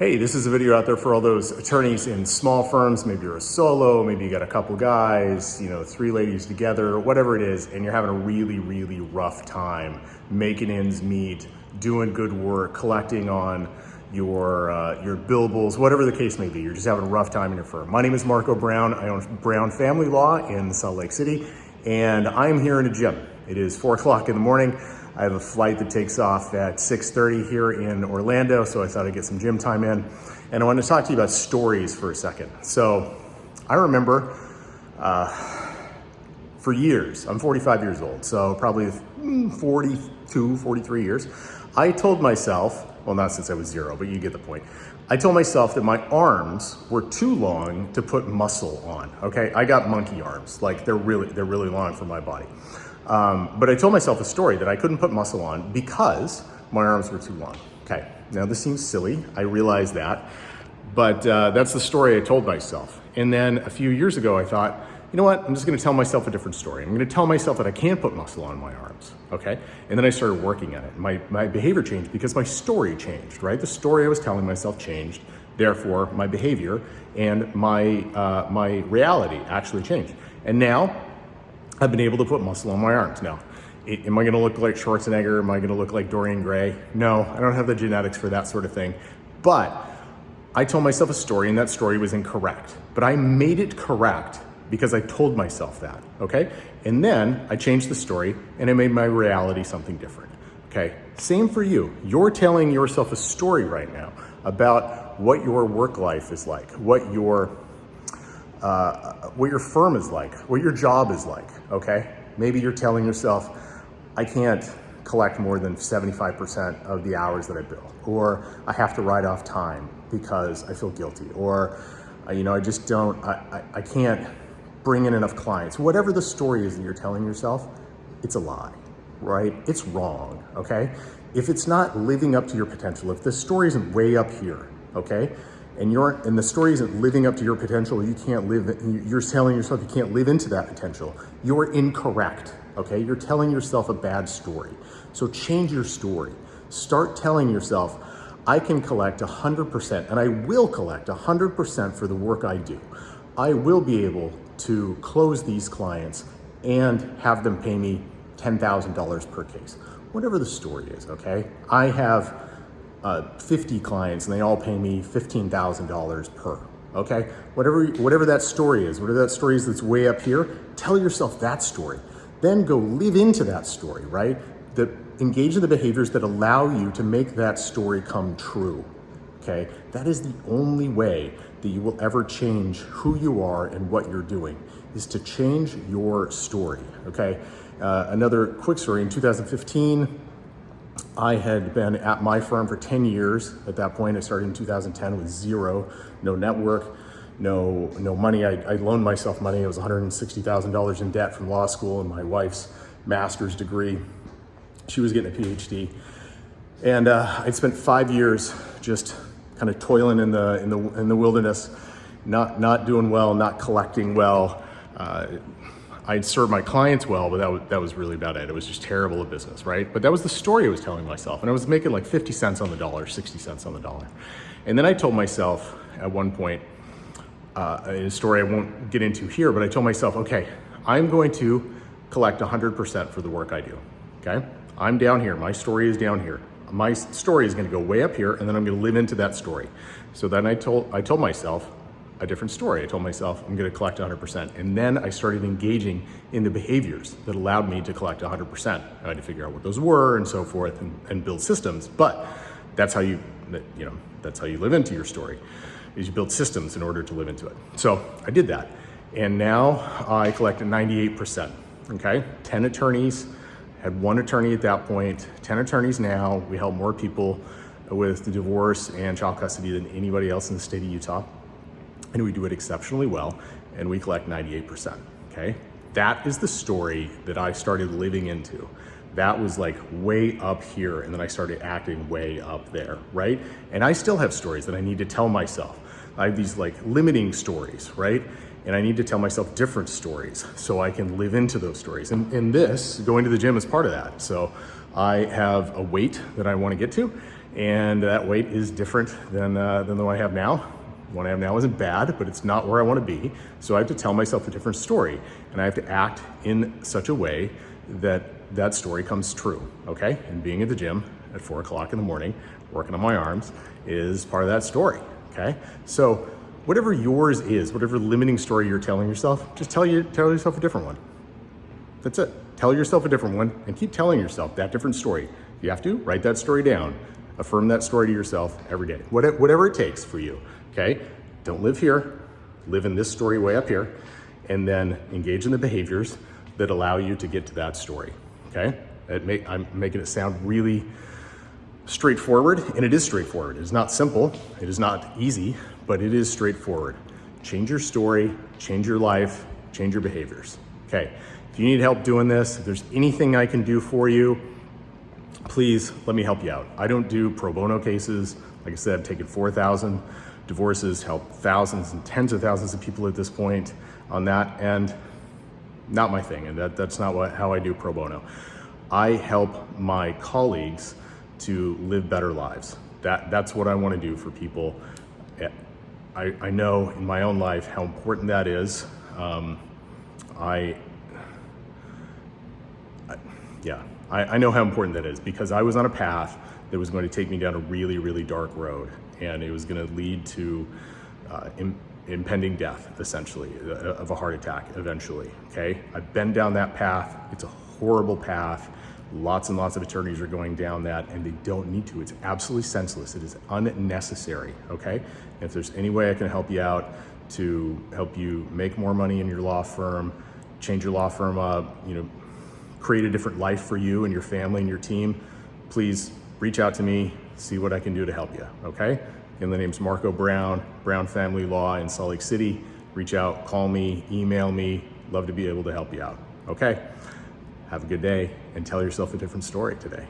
Hey, this is a video out there for all those attorneys in small firms. Maybe you're a solo, maybe you got a couple guys, three ladies together, whatever it is, and you're having a really rough time making ends meet, doing good work, collecting on your billables, whatever the case may be. You're just having a rough time in your firm. My name is Marco Brown. I own Brown Family Law in Salt Lake City, and I'm here in a gym. It is 4 o'clock in the morning. I have a flight that takes off at 6:30 here in Orlando, so I thought I'd get some gym time in. And I want to talk to you about stories for a second. So I remember for years, I'm 45 years old, so probably 42, 43 years, I told myself, well, not since I was 0, but you get the point. I told myself that my arms were too long to put muscle on, okay? I got monkey arms, like they're really long for my body. But I told myself a story that I couldn't put muscle on because my arms were too long. Okay, now this seems silly, I realize that, but that's the story I told myself. And then a few years ago, I thought, you know what, I'm just gonna tell myself a different story. I'm gonna tell myself that I can put muscle on my arms, okay? And then I started working at it. My behavior changed because my story changed, right? The story I was telling myself changed, therefore my behavior and my reality actually changed. And now, I've been able to put muscle on my arms. Now, am I gonna look like Schwarzenegger? Am I gonna look like Dorian Gray? No, I don't have the genetics for that sort of thing. But I told myself a story and that story was incorrect. But I made it correct because I told myself that, okay? And then I changed the story and I made my reality something different, okay? Same for you. You're telling yourself a story right now about what your work life is like, what your firm is like, what your job is like, okay? Maybe you're telling yourself, I can't collect more than 75% of the hours that I bill, or I have to write off time because I feel guilty, or I can't bring in enough clients. Whatever the story is that you're telling yourself, it's a lie, right? It's wrong, okay? If it's not living up to your potential, if the story isn't way up here, okay? And the story isn't living up to your potential, you're telling yourself you can't live into that potential, you're incorrect, okay? You're telling yourself a bad story. So change your story. Start telling yourself, I can collect 100%, and I will collect 100% for the work I do. I will be able to close these clients and have them pay me $10,000 per case. Whatever the story is, okay? I have 50 clients and they all pay me $15,000 per, okay? Whatever that story is, that's way up here, tell yourself that story. Then go live into that story, right? Engage in the behaviors that allow you to make that story come true, okay? That is the only way that you will ever change who you are and what you're doing, is to change your story, okay? Another quick story, in 2015, I had been at my firm for 10 years. At that point, I started in 2010 with zero, no network, no money. I loaned myself money. I was $160,000 in debt from law school and my wife's master's degree. She was getting a PhD. And I'd spent 5 years just kind of toiling in the wilderness, not doing well, not collecting well. I'd served my clients well, but that was really about it. It was just terrible at business, right? But that was the story I was telling myself. And I was making like 50 cents on the dollar, 60 cents on the dollar. And then I told myself at one point, a story I won't get into here, but I told myself, okay, I'm going to collect 100% for the work I do, okay? I'm down here, my story is down here. My story is gonna go way up here and then I'm gonna live into that story. So then I told myself, a different story. I told myself I'm gonna collect 100%. And then I started engaging in the behaviors that allowed me to collect 100%. I had to figure out what those were and so forth and build systems. But that's how you live into your story, is you build systems in order to live into it. So I did that. And now I collected 98%, okay? 10 attorneys, had 1 attorney at that point, 10 attorneys now. We help more people with the divorce and child custody than anybody else in the state of Utah. And we do it exceptionally well, and we collect 98%, okay? That is the story that I started living into. That was like way up here, and then I started acting way up there, right? And I still have stories that I need to tell myself. I have these like limiting stories, right? And I need to tell myself different stories so I can live into those stories. And this, going to the gym, is part of that. So I have a weight that I want to get to, And that weight is different than the one I have now. The one I have now isn't bad, but it's not where I want to be. So I have to tell myself a different story, and I have to act in such a way that that story comes true, okay? And being at the gym at 4 o'clock in the morning, working on my arms, is part of that story, okay? So whatever yours is, whatever limiting story you're telling yourself, just tell yourself a different one. That's it. Tell yourself a different one and keep telling yourself that different story. If you have to, write that story down. Affirm that story to yourself every day, whatever it takes for you, okay? Don't live here, live in this story way up here, and then engage in the behaviors that allow you to get to that story, okay? I'm making it sound really straightforward, and it is straightforward. It is not simple, it is not easy, but it is straightforward. Change your story, change your life, change your behaviors, okay? If you need help doing this, if there's anything I can do for you, please let me help you out. I don't do pro bono cases. Like I said, I've taken 4,000 divorces, helped thousands and tens of thousands of people at this point on that, and not my thing, and that's not how I do pro bono. I help my colleagues to live better lives. That's what I want to do for people. I know in my own life how important that is. I know how important that is because I was on a path that was going to take me down a really, really dark road, and it was going to lead to impending death, essentially, of a heart attack eventually, okay? I've been down that path. It's a horrible path. Lots and lots of attorneys are going down that, and they don't need to. It's absolutely senseless. It is unnecessary, okay? And if there's any way I can help you out to help you make more money in your law firm, change your law firm up, create a different life for you and your family and your team, please reach out to me, see what I can do to help you, okay? And the name's Marco Brown, Brown Family Law in Salt Lake City. Reach out, call me, email me. Love to be able to help you out, okay? Have a good day and tell yourself a different story today.